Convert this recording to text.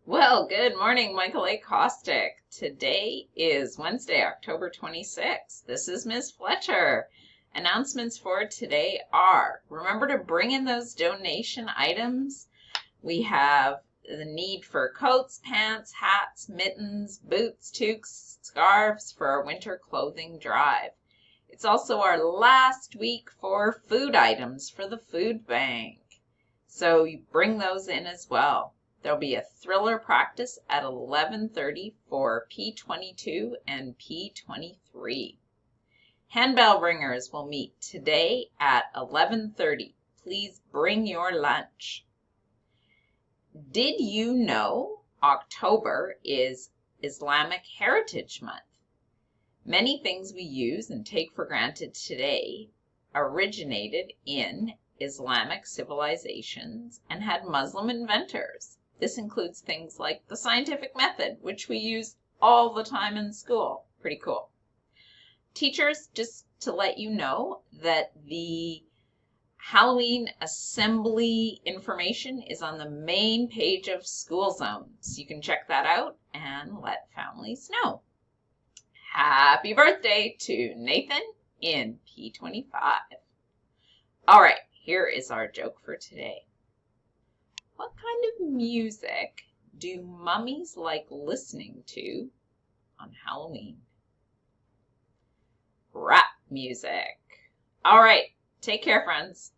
Well, good morning, Michael A. Kostick. Today is Wednesday, October 26th. This is Ms. Fletcher. Announcements for today are, remember to bring in those donation items. We have the need for coats, pants, hats, mittens, boots, toques, scarves for our winter clothing drive. It's also our last week for food items for the food bank. So you bring those in as well. There'll be a thriller practice at 11:30 for P22 and P23. Handbell ringers will meet today at 11:30. Please bring your lunch. Did you know October is Islamic Heritage Month? Many things we use and take for granted today originated in Islamic civilizations and had Muslim inventors. This includes things like the scientific method, which we use all the time in school. Pretty cool. Teachers, just to let you know that the Halloween assembly information is on the main page of School Zones. You can check that out and let families know. Happy birthday to Nathan in P25. All right, here is our joke for today. What kind of music do mummies like listening to on Halloween? Rap music. All right, take care, friends.